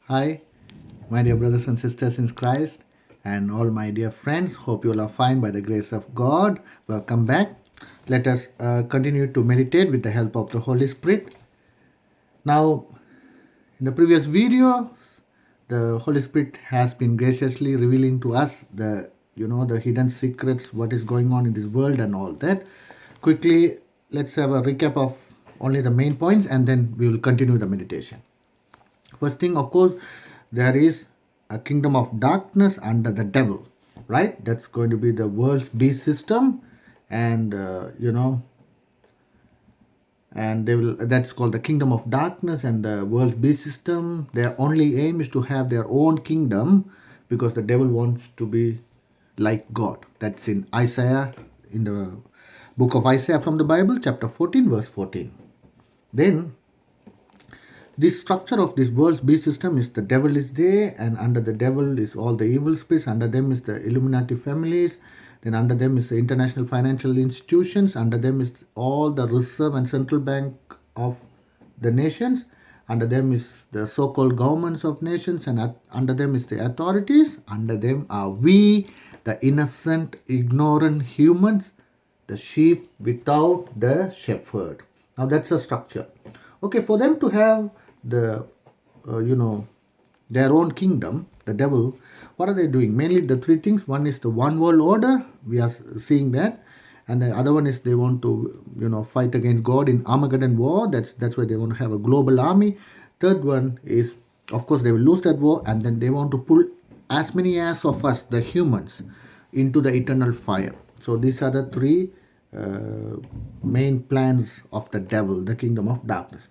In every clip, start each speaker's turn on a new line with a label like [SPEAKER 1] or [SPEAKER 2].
[SPEAKER 1] Hi, my dear brothers and sisters in Christ, and all my dear friends. Hope you all are fine by the grace of God. Welcome back. Let us continue to meditate with the help of the Holy Spirit. Now, in the previous video, the Holy Spirit has been graciously revealing to us the hidden secrets, what is going on in this world, and all that. Quickly, let's have a recap of only the main points, and then we will continue the meditation. First thing, of course, there is a kingdom of darkness under the devil, right? That's going to be the world's beast system, and and they will. That's called the kingdom of darkness and the world's beast system. Their only aim is to have their own kingdom, because the devil wants to be like God. That's in Isaiah, in the book of Isaiah from the Bible, chapter 14, verse 14. Then this structure of this world's beast system is the devil is there, and under the devil is all the evil spirits. Under them is the Illuminati families. Then under them is the international financial institutions. Under them is all the reserve and central bank of the nations. Under them is the so-called governments of nations, and under them is the authorities. Under them are we, the innocent, ignorant humans, the sheep without the shepherd. Now that's a structure. Okay, for them to have the their own kingdom, the devil, what are they doing? Mainly the three things. One is the one world order. We are seeing that. And the other one is they want to fight against God in Armageddon war. That's why they want to have a global army. Third one is, of course, they will lose that war, and then they want to pull as many as of us, the humans, into the eternal fire. So these are the three main plans of the devil, the kingdom of darkness.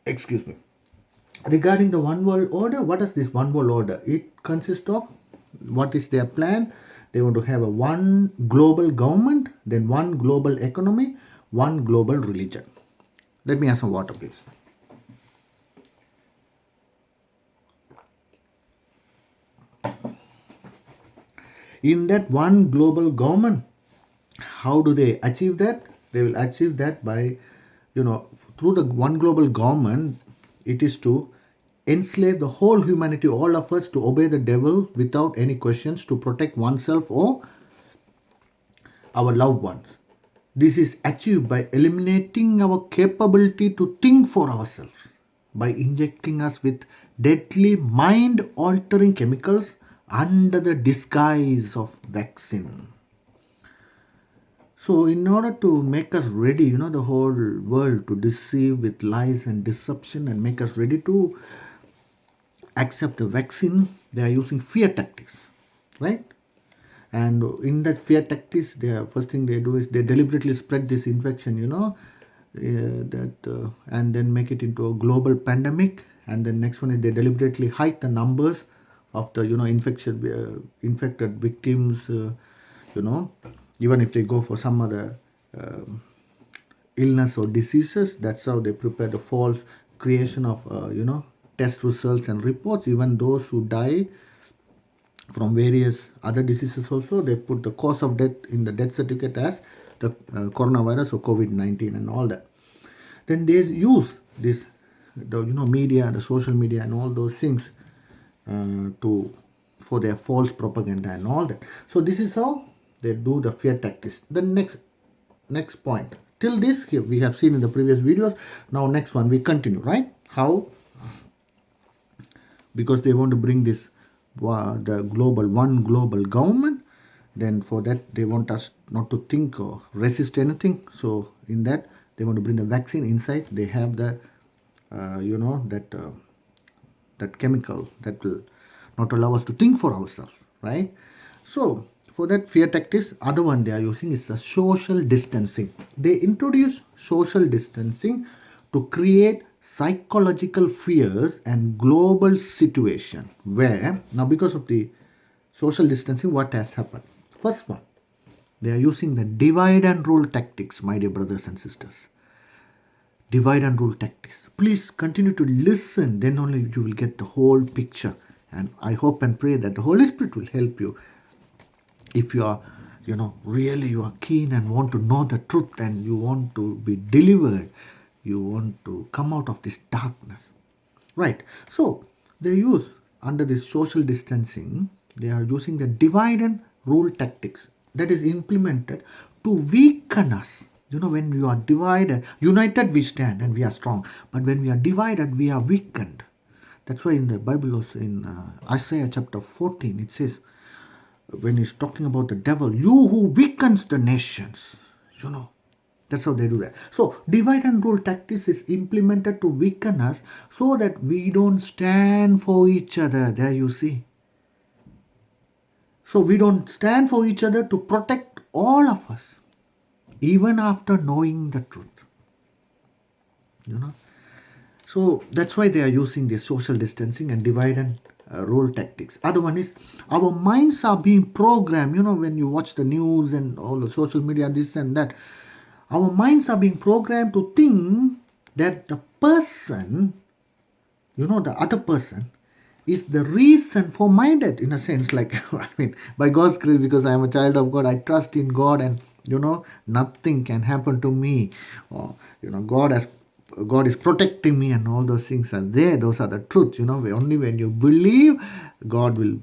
[SPEAKER 1] Excuse me. Regarding the one world order, what is this one world order? It consists of, what is their plan? They want to have a one global government, then one global economy, one global religion. Let me have some water, please. In that one global government, how do they achieve that? They will achieve that by, through the one global government, it is to enslave the whole humanity, all of us, to obey the devil without any questions, to protect oneself or our loved ones. This is achieved by eliminating our capability to think for ourselves, by injecting us with deadly mind-altering chemicals under the disguise of vaccine. So, in order to make us ready, the whole world to deceive with lies and deception and make us ready to accept the vaccine, they are using fear tactics, right? And in that fear tactics, the first thing they do is they deliberately spread this infection, and then make it into a global pandemic. And then next one is they deliberately hide the numbers of the infected victims. Even if they go for some other illness or diseases, that's how they prepare the false creation of test results and reports. Even those who die from various other diseases also, they put the cause of death in the death certificate as the coronavirus or COVID-19 and all that. Then they use this, the media, the social media and all those things for their false propaganda and all that. So this is how they do the fear tactics. The next point, till this here we have seen in the previous videos. Now next one we continue, right? How? Because they want to bring this the one global government. Then for that they want us not to think or resist anything. So in that they want to bring the vaccine inside. They have the that chemical that will not allow us to think for ourselves, right? So for that fear tactics, other one they are using is the social distancing. They introduce social distancing to create psychological fears and global situation where, now because of the social distancing, what has happened? First one, they are using the divide and rule tactics, my dear brothers and sisters. Divide and rule tactics. Please continue to listen, then only you will get the whole picture. And I hope and pray that the Holy Spirit will help you. If you are, really you are keen and want to know the truth and you want to be delivered, you want to come out of this darkness. Right. So They use, under this social distancing, they are using the divide and rule tactics that is implemented to weaken us. When we are divided, united we stand and we are strong. But when we are divided, we are weakened. That's why in the Bible, also in Isaiah chapter 14, it says, when he's talking about the devil, you who weakens the nations, that's how they do that. So divide and rule tactics is implemented to weaken us so that we don't stand for each other. There you see. So we don't stand for each other to protect all of us, even after knowing the truth. So that's why they are using this social distancing and divide and rule tactics. Other one is, our minds are being programmed. When you watch the news and all the social media, this and that, our minds are being programmed to think that the person, the other person, is the reason for my death, in a sense. Like, by God's grace, because I am a child of God, I trust in God, and nothing can happen to me. Or, God is protecting me, and all those things are there. Those are the truth. Only when you believe, God will,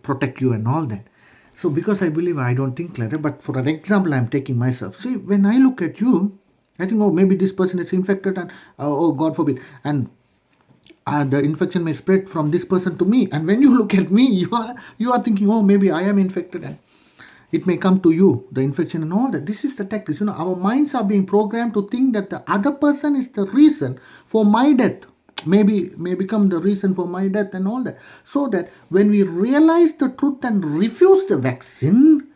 [SPEAKER 1] protect you and all that. So because I believe, I don't think like that. But for an example, I'm taking myself. See, when I look at you, I think, oh, maybe this person is infected, and oh, God forbid, and the infection may spread from this person to me. And when you look at me, you are thinking, oh, maybe I am infected, and it may come to you, the infection and all that. This is the tactics. Our minds are being programmed to think that the other person is the reason for my death. May become the reason for my death and all that. So that when we realize the truth and refuse the vaccine,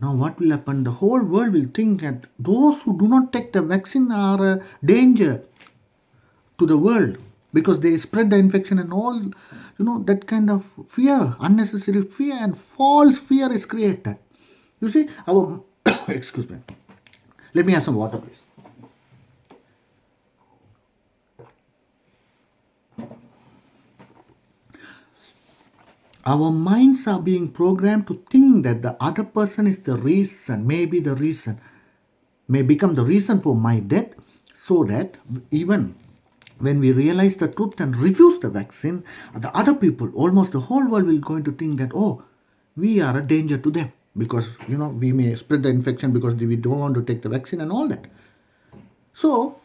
[SPEAKER 1] now what will happen? The whole world will think that those who do not take the vaccine are a danger to the world, because they spread the infection and all. That kind of fear, unnecessary fear and false fear is created. You see, our excuse me. Let me have some water, please. Our minds are being programmed to think that the other person is the reason, may become the reason for my death, so that even when we realize the truth and refuse the vaccine, the other people, almost the whole world, will going to think that, oh, we are a danger to them, because we may spread the infection because we don't want to take the vaccine and all that. So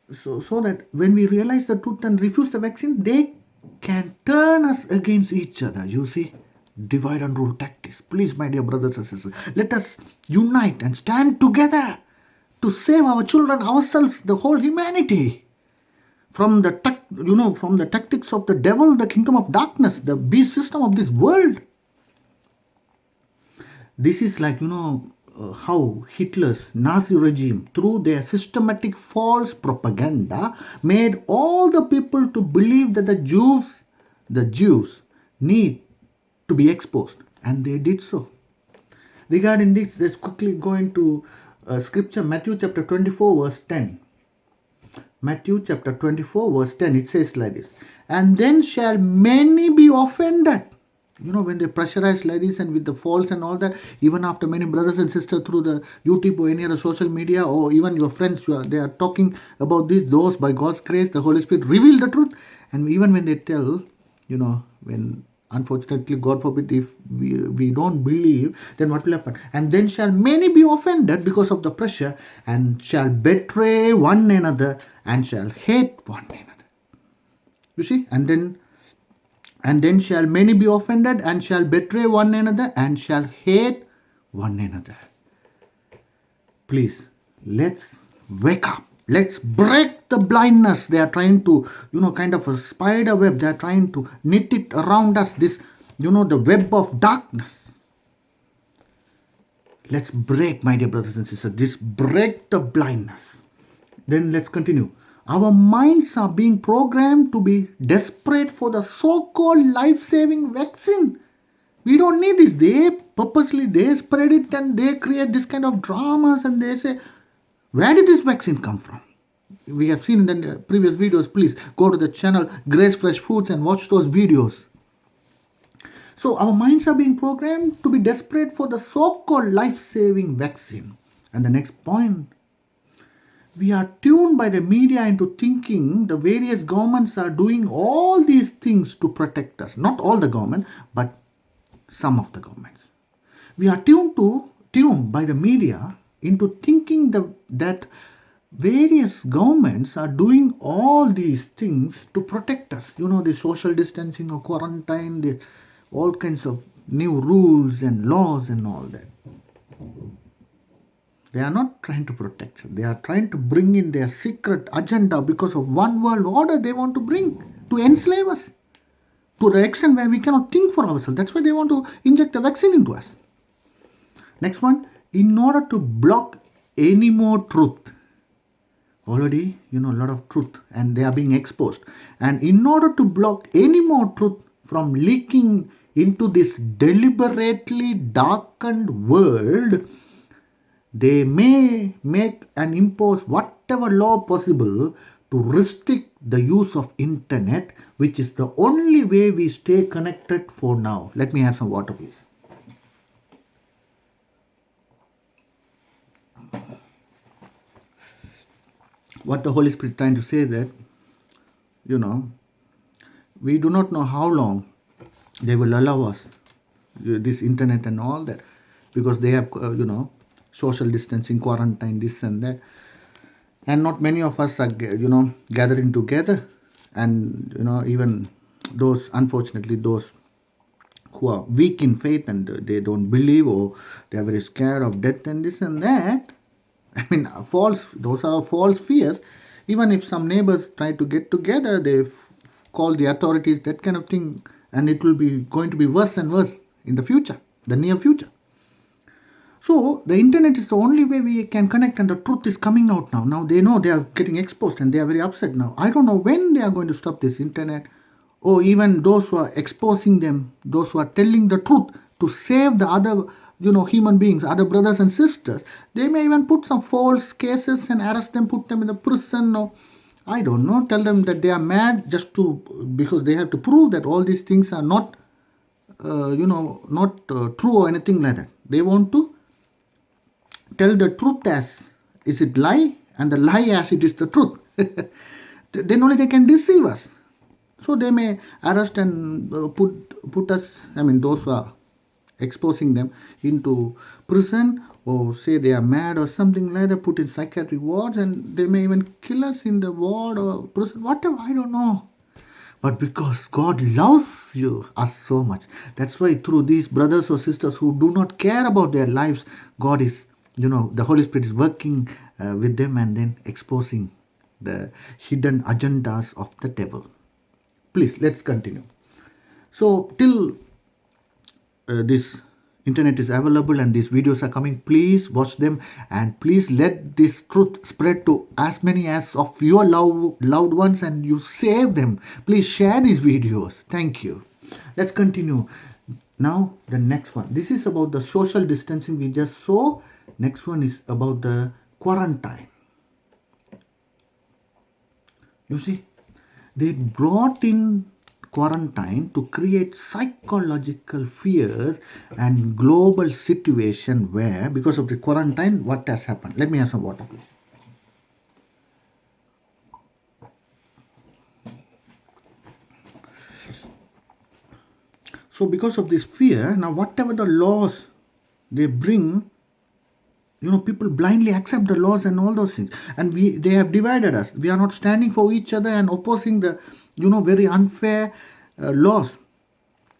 [SPEAKER 1] that when we realize the truth and refuse the vaccine, they can turn us against each other. You see, divide and rule tactics. Please, my dear brothers and sisters, let us unite and stand together to save our children, ourselves, the whole humanity from the tactics of the devil, the kingdom of darkness, the beast system of this world. This is like, how Hitler's Nazi regime, through their systematic false propaganda, made all the people to believe that the Jews need to be exposed, and they did so. Regarding this, let's quickly go into scripture, Matthew chapter 24, verse 10. Matthew chapter 24, verse 10, it says like this, and then shall many be offended. When they pressurize like this and with the false and all that, even after many brothers and sisters through the YouTube or any other social media, or even your friends, they are talking about this, those by God's grace, the Holy Spirit reveal the truth. And even when they tell, when unfortunately, God forbid, if we don't believe, then what will happen? And then shall many be offended because of the pressure, and shall betray one another, and shall hate one another. You see, and then shall many be offended, and shall betray one another, and shall hate one another. Please, let's wake up. Let's break the blindness. They are trying to, kind of a spider web. They are trying to knit it around us, this, the web of darkness. Let's break, my dear brothers and sisters, this break the blindness. Then let's continue. Our minds are being programmed to be desperate for the so-called life-saving vaccine. We don't need this. They spread it, and they create this kind of dramas, and they say, where did this vaccine come from? We have seen in the previous videos. Please go to the channel Grace Fresh Foods and watch those videos. So our minds are being programmed to be desperate for the so-called life-saving vaccine. And the next point, We are tuned by the media into thinking the various governments are doing all these things to protect us. Not all the government, but some of the governments. We are tuned by the media into thinking that various governments are doing all these things to protect us. The social distancing or quarantine, all kinds of new rules and laws and all that. They are not trying to protect us. They are trying to bring in their secret agenda because of one world order they want to bring to enslave us to the extent where we cannot think for ourselves. That's why they want to inject the vaccine into us. Next one, in order to block any more truth. Already, a lot of truth and they are being exposed. And in order to block any more truth from leaking into this deliberately darkened world, they may make and impose whatever law possible to restrict the use of internet, which is the only way we stay connected for now. Let me have some water, please. What the Holy Spirit trying to say that, we do not know how long they will allow us this internet and all that, because they have, social distancing, quarantine, this and that. And not many of us are, gathering together. And, even those, unfortunately, those who are weak in faith and they don't believe, or they are very scared of death and this and that. I mean, those are false fears. Even if some neighbors try to get together, they call the authorities, that kind of thing, and it will be going to be worse and worse in the future, the near future. So the internet is the only way we can connect, and the truth is coming out now. Now they know they are getting exposed and they are very upset now. I don't know when they are going to stop this internet, or even those who are exposing them, those who are telling the truth to save the other, human beings, other brothers and sisters. They may even put some false cases and arrest them, put them in the prison, or I don't know, tell them that they are mad because they have to prove that all these things are not, not true or anything like that. They want to tell the truth as is it lie, and the lie as it is the truth. Then only they can deceive us. So they may arrest and put us, those who are exposing them, into prison, or say they are mad or something like that, put in psychiatric wards, and they may even kill us in the ward or prison, whatever, I don't know. But because God loves us so much, that's why through these brothers or sisters who do not care about their lives, God is, the Holy Spirit is working with them and then exposing the hidden agendas of the devil. Please, let's continue. So, till this internet is available and these videos are coming, please watch them, and please let this truth spread to as many as of your loved ones, and you save them. Please share these videos. Thank you. Let's continue. Now the next one. This is about the social distancing we just saw. Next one is about the quarantine. You see, they brought in quarantine to create psychological fears and global situation where, because of the quarantine, what has happened? Let me have some water, please. So because of this fear, now whatever the laws they bring, people blindly accept the laws and all those things, and they have divided us. We are not standing for each other and opposing the very unfair laws.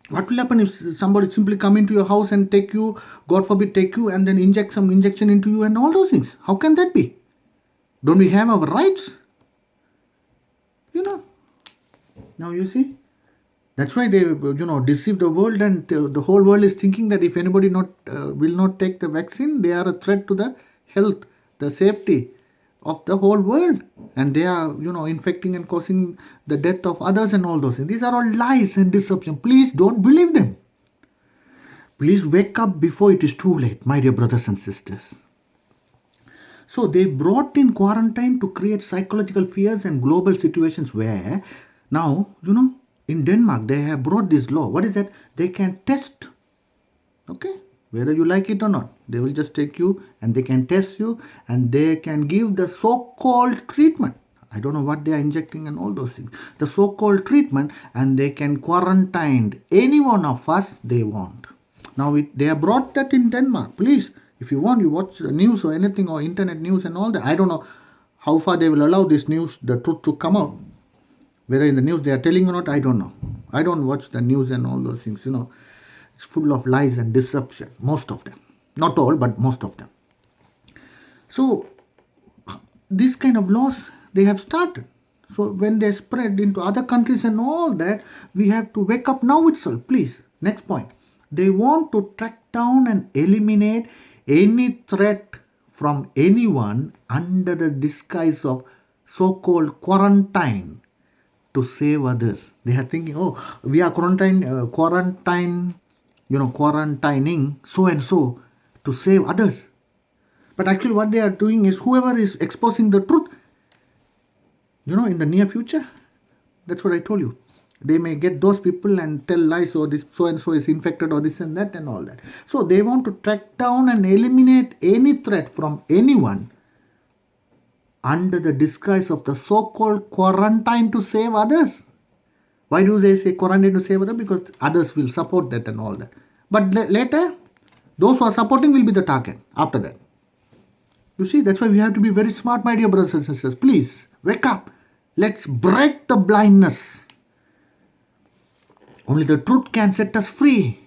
[SPEAKER 1] What will happen if somebody simply come into your house and take you, God forbid, take you and then inject some injection into you and all those things? How can that be? Don't we have our rights? Now you see, that's why they deceive the world, and the whole world is thinking that if anybody will not take the vaccine, they are a threat to the health, the safety of the whole world, and they are infecting and causing the death of others and all those things. These are all lies and deception. Please don't believe them. Please wake up before it is too late, my dear brothers and sisters. So they brought in quarantine to create psychological fears and global situations where now in Denmark they have brought this law. What is that? They can test, okay, whether you like it or not. They will just take you and they can test you and they can give the so-called treatment. I don't know what they are injecting and all those things. The so-called treatment, and they can quarantine any one of us they want. Now they have brought that in Denmark. Please, if you want, you watch the news or anything or internet news and all that. I don't know how far they will allow this news, the truth to come out. Whether in the news they are telling or not, I don't know. I don't watch the news and all those things. It's full of lies and deception. Most of them. Not all, but most of them. So this kind of laws they have started. So when they spread into other countries and all that, we have to wake up now itself, please. Next point. They want to track down and eliminate any threat from anyone under the disguise of so-called quarantine to save others. They are thinking, oh, we are quarantining so and so to save others. But actually what they are doing is whoever is exposing the truth, in the near future, that's what I told you. They may get those people and tell lies, or this so and so is infected or this and that and all that. So they want to track down and eliminate any threat from anyone under the disguise of the so-called quarantine to save others. Why do they say quarantine to save others? Because others will support that and all that. But later, those who are supporting will be the target after that. You see, that's why we have to be very smart, my dear brothers and sisters. Please, wake up. Let's break the blindness. Only the truth can set us free.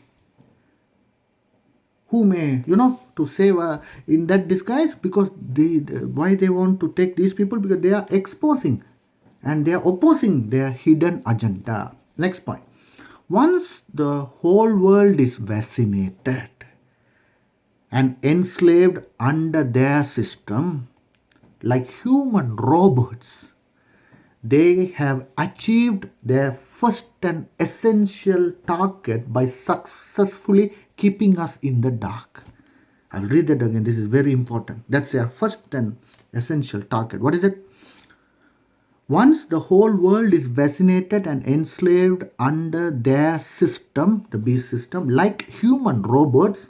[SPEAKER 1] Who may, to save in that disguise, because why they want to take these people? Because they are exposing and they are opposing their hidden agenda. Next point. Once the whole world is vaccinated and enslaved under their system, like human robots, they have achieved their first and essential target by successfully keeping us in the dark. I'll read that again. This is very important. That's their first and essential target. What is it? Once the whole world is vaccinated and enslaved under their system, the beast system, like human robots,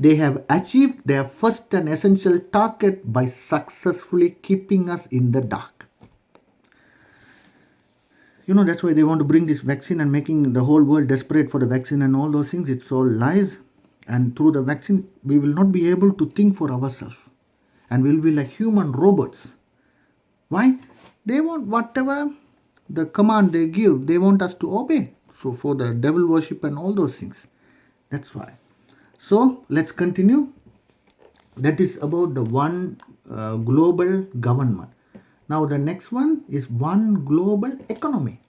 [SPEAKER 1] they have achieved their first and essential target by successfully keeping us in the dark. That's why they want to bring this vaccine and making the whole world desperate for the vaccine and all those things. It's all lies. And through the vaccine, we will not be able to think for ourselves. And we'll be like human robots. Why? They want whatever the command they give, they want us to obey. So for the devil worship and all those things. That's why. So let's continue. That is about the one global government. Now the next one is one global economy.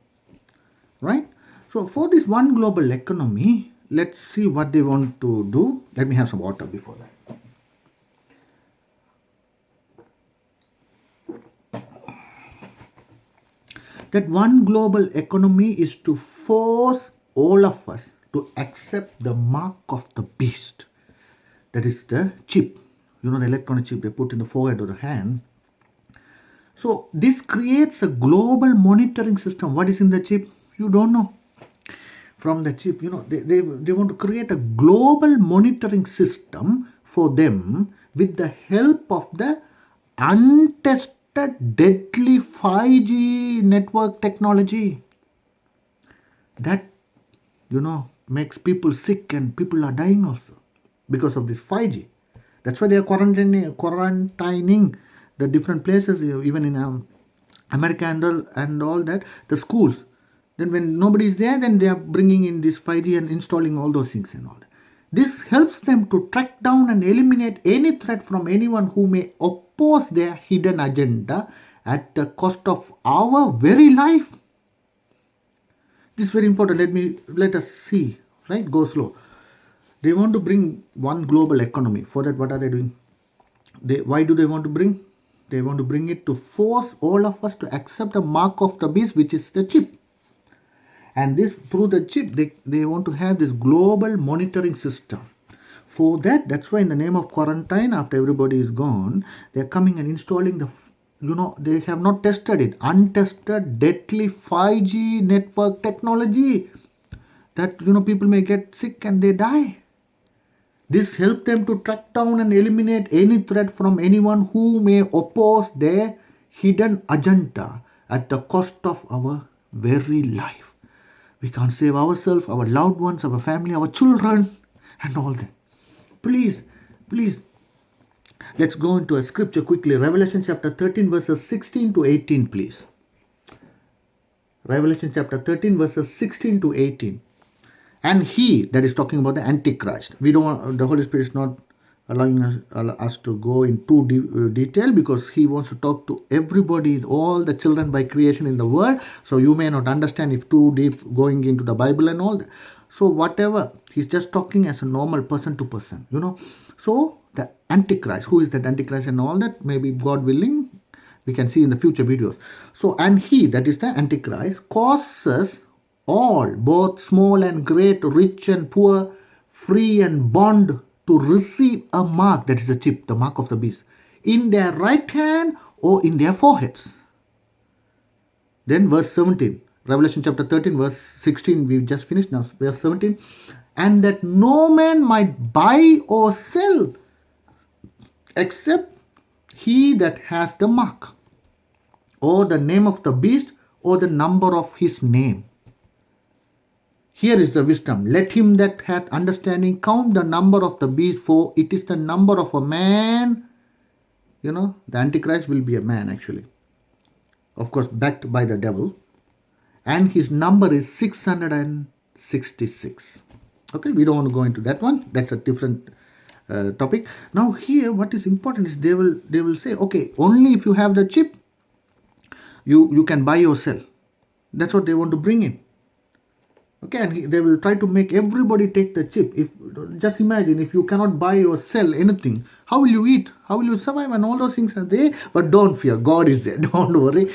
[SPEAKER 1] Right? So for this one global economy, let's see what they want to do. Let me have some water before that. That one global economy is to force all of us to accept the mark of the beast. That is the chip. The electronic chip they put in the forehead or the hand. So this creates a global monitoring system. What is in the chip? You don't know. From the chip, they want to create a global monitoring system for them with the help of the untested deadly 5G network technology. That, makes people sick and people are dying also because of this 5G. That's why they are quarantining the different places, even in America and all that, the schools. Then when nobody is there, then they are bringing in this 5G and installing all those things and all that. This helps them to track down and eliminate any threat from anyone who may oppose their hidden agenda at the cost of our very life. This is very important. Let us see, right? Go slow. They want to bring one global economy. For that, what are they doing? Why do they want to bring? They want to bring it to force all of us to accept the mark of the beast, which is the chip. And this, through the chip, they want to have this global monitoring system. For that, that's why in the name of quarantine, after everybody is gone, they're coming and installing they have not tested it. Untested, deadly 5G network technology. That, people may get sick and they die. This helped them to track down and eliminate any threat from anyone who may oppose their hidden agenda at the cost of our very life. We can't save ourselves, our loved ones, our family, our children, and all that. Please, please, let's go into a scripture quickly. Revelation chapter 13, verses 16 to 18, please. Revelation chapter 13, verses 16 to 18. And he, that is talking about the Antichrist. We don't want, the Holy Spirit is not allowing us to go in too detail, because he wants to talk to everybody, all the children by creation in the world. So you may not understand if too deep going into the Bible and all that. So whatever, he's just talking as a normal person to person, So the Antichrist, who is that Antichrist and all that, maybe God willing, we can see in the future videos. So, and he, that is the Antichrist, causes all, both small and great, rich and poor, free and bond, to receive a mark, that is a chip, the mark of the beast, in their right hand or in their foreheads. Then verse 17, Revelation chapter 13, verse 16, we just finished now, verse 17. And that no man might buy or sell except he that has the mark, or the name of the beast, or the number of his name. Here is the wisdom. Let him that hath understanding count the number of the beast, for it is the number of a man. The Antichrist will be a man actually. Of course, backed by the devil. And his number is 666. Okay, we don't want to go into that one. That's a different topic. Now here, what is important is they will say, okay, only if you have the chip, you can buy or sell. That's what they want to bring in. Okay, and they will try to make everybody take the chip. Just imagine, if you cannot buy or sell anything, how will you eat? How will you survive? And all those things are there. But don't fear, God is there. Don't worry.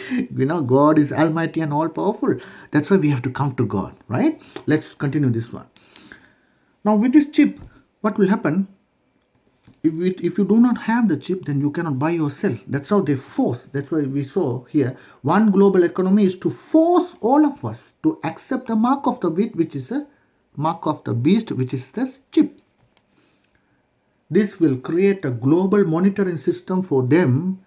[SPEAKER 1] God is almighty and all powerful. That's why we have to come to God, right? Let's continue this one. Now with this chip, what will happen? If you do not have the chip, then you cannot buy or sell. That's how they force. That's why we saw here, one global economy is to force all of us to accept the mark of the beast, which is a mark of the beast, which is the chip. This will create a global monitoring system for them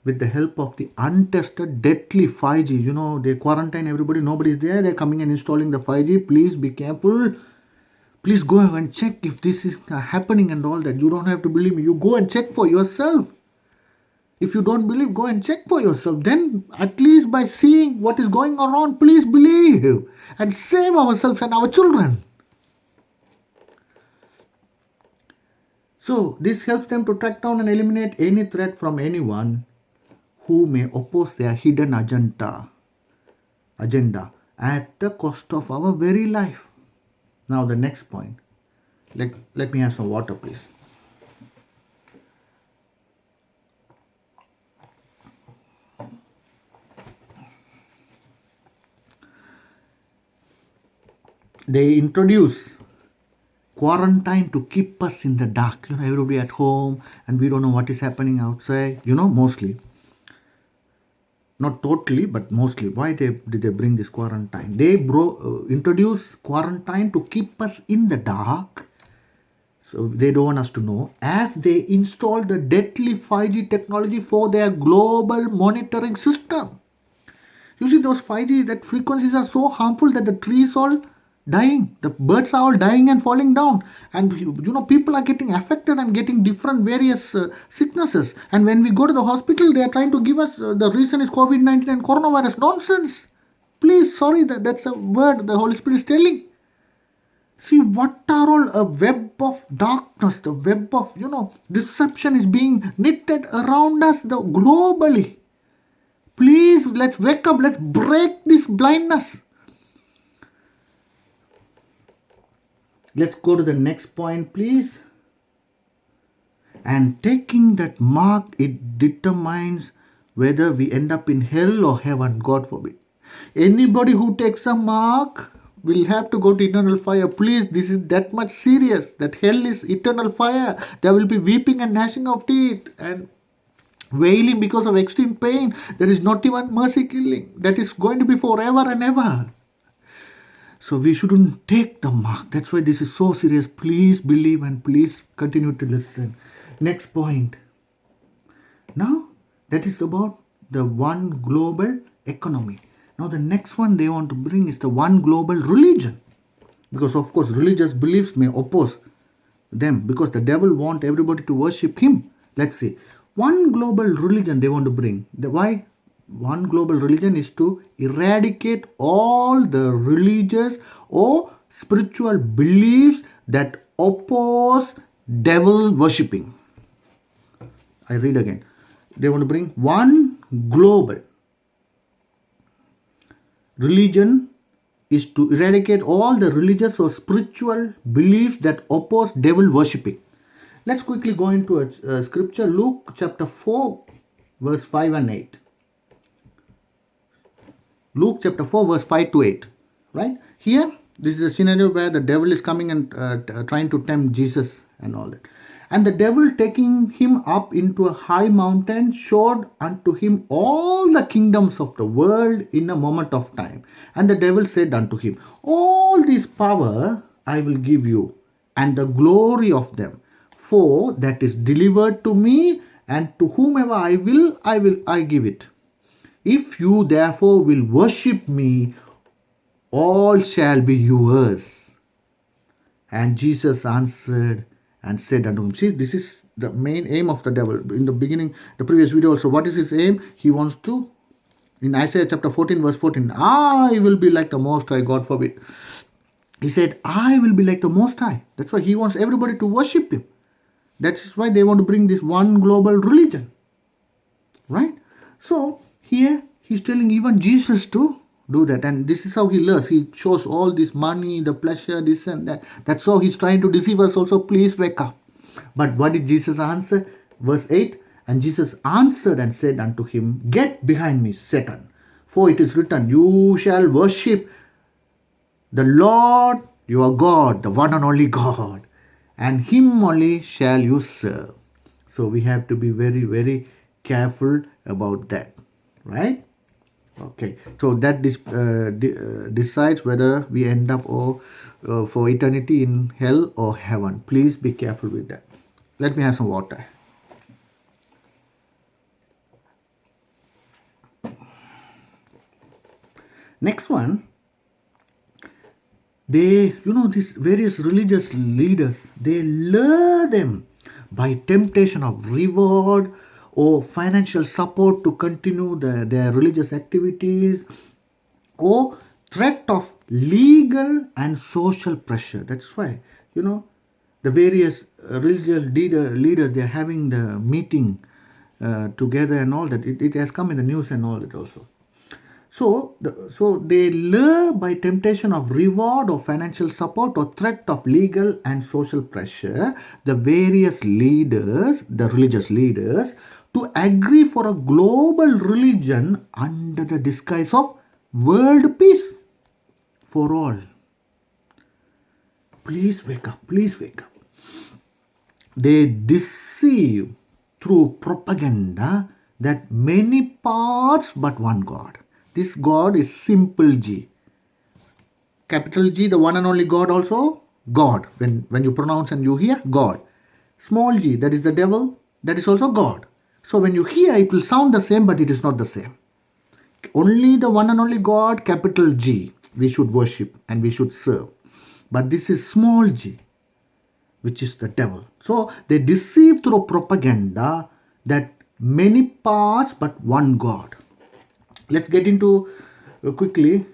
[SPEAKER 1] with the help of the untested deadly 5G. They quarantine everybody, nobody is there. They're coming and installing the 5G. Please be careful. Please go and check if this is happening and all that. You don't have to believe me. You go and check for yourself. If you don't believe, go and check for yourself. Then at least by seeing what is going around, please believe and save ourselves and our children. So this helps them to track down and eliminate any threat from anyone who may oppose their hidden agenda at the cost of our very life. Now the next point. Let me have some water, please. They introduce quarantine to keep us in the dark. Everybody at home and we don't know what is happening outside. Mostly. Not totally, but mostly. Why did they bring this quarantine? They introduce quarantine to keep us in the dark. So they don't want us to know. As they install the deadly 5G technology for their global monitoring system. You see, those 5G, that frequencies are so harmful that the trees all dying. The birds are all dying and falling down. And, people are getting affected and getting different various sicknesses. And when we go to the hospital, they are trying to give us, the reason is COVID-19 and coronavirus. Nonsense. Please, sorry, that's a word the Holy Spirit is telling. See, what are all a web of darkness, the web of, deception is being knitted around us globally. Please, let's wake up. Let's break this blindness. Let's go to the next point, please. And taking that mark, it determines whether we end up in hell or heaven, God forbid. Anybody who takes a mark will have to go to eternal fire. Please, this is that much serious, that hell is eternal fire. There will be weeping and gnashing of teeth and wailing because of extreme pain. There is not even mercy killing. That is going to be forever and ever. So we shouldn't take the mark. That's why this is so serious. Please believe and please continue to listen. Next point. Now, that is about the one global economy. Now, the next one they want to bring is the one global religion. Because, of course, religious beliefs may oppose them because the devil wants everybody to worship him. Let's see. One global religion they want to bring. Why? One global religion is to eradicate all the religious or spiritual beliefs that oppose devil worshipping. I read again. They want to bring one global religion is to eradicate all the religious or spiritual beliefs that oppose devil worshipping. Let's quickly go into a scripture, Luke chapter 4, verse 5 and 8. Luke chapter 4, verse 5 to 8. Right? Here, this is a scenario where the devil is coming and trying to tempt Jesus and all that. And the devil, taking him up into a high mountain, showed unto him all the kingdoms of the world in a moment of time. And the devil said unto him, all this power I will give you, and the glory of them. For that is delivered to me, and to whomever I give it. If you therefore will worship me, all shall be yours. And Jesus answered and said unto him. See, this is the main aim of the devil. In the beginning, the previous video also, what is his aim? He wants to, in Isaiah chapter 14, verse 14, I will be like the Most High, God forbid. He said, I will be like the Most High. That's why he wants everybody to worship him. That's why they want to bring this one global religion. Right? So, here he's telling even Jesus to do that. And this is how he lures. He shows all this money, the pleasure, this and that. That's how he's trying to deceive us also. Please wake up. But what did Jesus answer? Verse 8. And Jesus answered and said unto him, get behind me, Satan. For it is written, you shall worship the Lord your God, the one and only God, and him only shall you serve. So we have to be very, very careful about that. Right? Okay, so that decides whether we end up for eternity in hell or heaven. Please be careful with that. Let me have some water. Next one, these various religious leaders, they lure them by temptation of reward or financial support to continue their religious activities, or threat of legal and social pressure. That's why, the various religious leaders, they're having the meeting together and all that. It has come in the news and all that also. So they lure by temptation of reward or financial support or threat of legal and social pressure the various leaders, the religious leaders, to agree for a global religion under the disguise of world peace for all. Please wake up. Please wake up. They deceive through propaganda that many parts but one God. This God is simple G. Capital G, the one and only God also, God. When you pronounce and you hear, God. Small g, that is the devil, that is also God. So when you hear, it will sound the same, but it is not the same. Only the one and only God, capital G, we should worship and we should serve. But this is small g, which is the devil. So they deceive through propaganda that many parts but one God. Let's get into quickly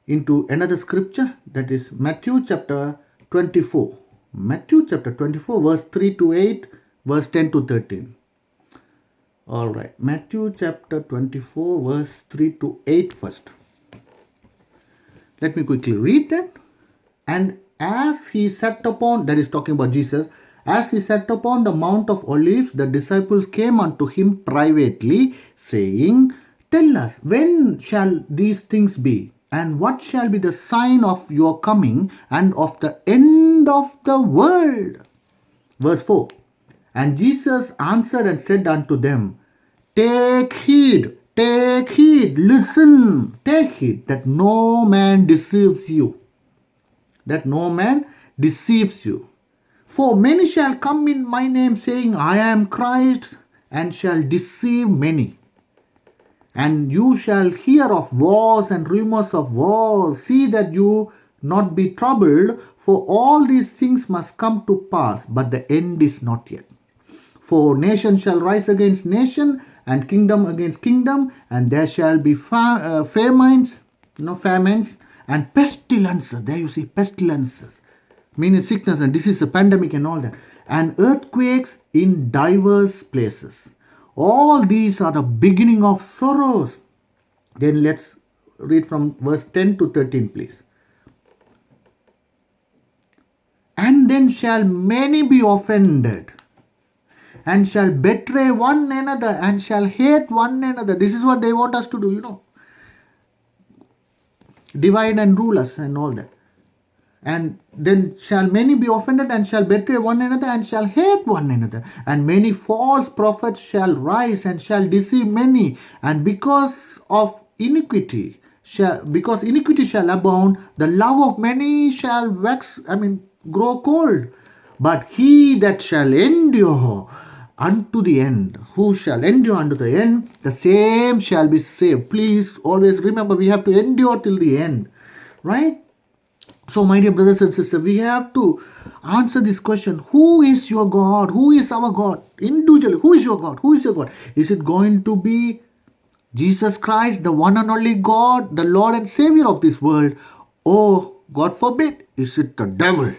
[SPEAKER 1] into another scripture, that is Matthew chapter 24. Matthew chapter 24, verse 3 to 8, verse 10 to 13. All right, Matthew chapter 24, verse 3 to 8 first. Let me quickly read that. And as he sat upon, that is talking about Jesus, as he sat upon the Mount of Olives, the disciples came unto him privately, saying, tell us, when shall these things be? And what shall be the sign of your coming and of the end of the world? Verse 4. And Jesus answered and said unto them, take heed, listen, take heed that no man deceives you. that no man deceives you. For many shall come in my name, saying, I am Christ, and shall deceive many. And you shall hear of wars and rumors of wars. See that you not be troubled, for all these things must come to pass, but the end is not yet. For nation shall rise against nation, and kingdom against kingdom, and there shall be famines, and pestilences. There you see pestilences, meaning sickness and disease, a pandemic and all that, and earthquakes in diverse places. All these are the beginning of sorrows. Then let's read from verse 10 to 13, please. And then shall many be offended, and shall betray one another, and shall hate one another. This is what they want us to do, divide and rule us and all that. And then shall many be offended, and shall betray one another, and shall hate one another. And many false prophets shall rise, and shall deceive many. And because iniquity shall abound, the love of many shall grow cold. But he that shall endure unto the end, who shall endure unto the end, the same shall be saved. Please always remember, we have to endure till the end, right? So, my dear brothers and sisters, we have to answer this question: who is your God? Who is our God? Individually, who is your God? Who is your God? Is it going to be Jesus Christ, the one and only God, the Lord and Savior of this world? Or, God forbid, is it the devil,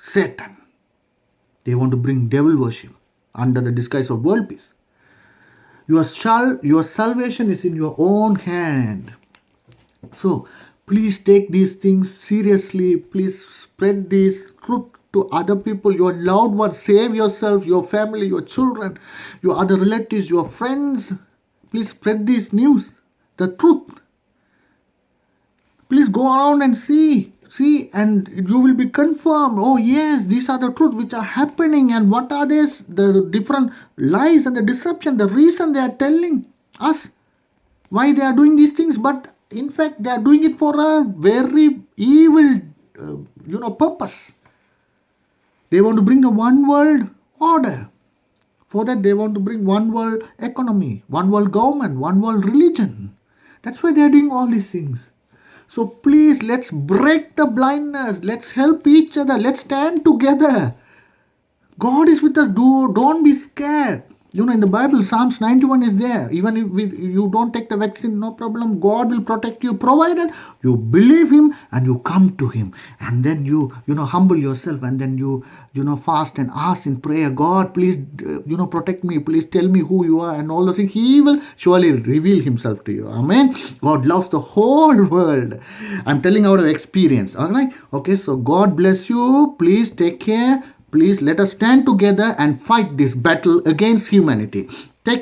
[SPEAKER 1] Satan? They want to bring devil worship under the disguise of world peace. Your salvation is in your own hand. So, please take these things seriously. Please spread this truth to other people, your loved ones. Save yourself, your family, your children, your other relatives, your friends. Please spread this news, the truth. Please go around and see, and you will be confirmed. Oh yes, these are the truth which are happening, and what are these, the different lies and the deception, the reason they are telling us why they are doing these things. But in fact, they are doing it for a very evil, purpose. They want to bring a one world order. For that, they want to bring one world economy, one world government, one world religion. That's why they are doing all these things. So please, let's break the blindness. Let's help each other. Let's stand together. God is with us. Don't be scared. In the Bible, Psalms 91 is there. Even if you don't take the vaccine, no problem. God will protect you, provided you believe Him and you come to Him. And then you humble yourself, and then you fast and ask in prayer, God, please, protect me. Please tell me who you are and all those things. He will surely reveal Himself to you. Amen. God loves the whole world. I'm telling out of experience. All right. Okay. So God bless you. Please take care. Please let us stand together and fight this battle against humanity.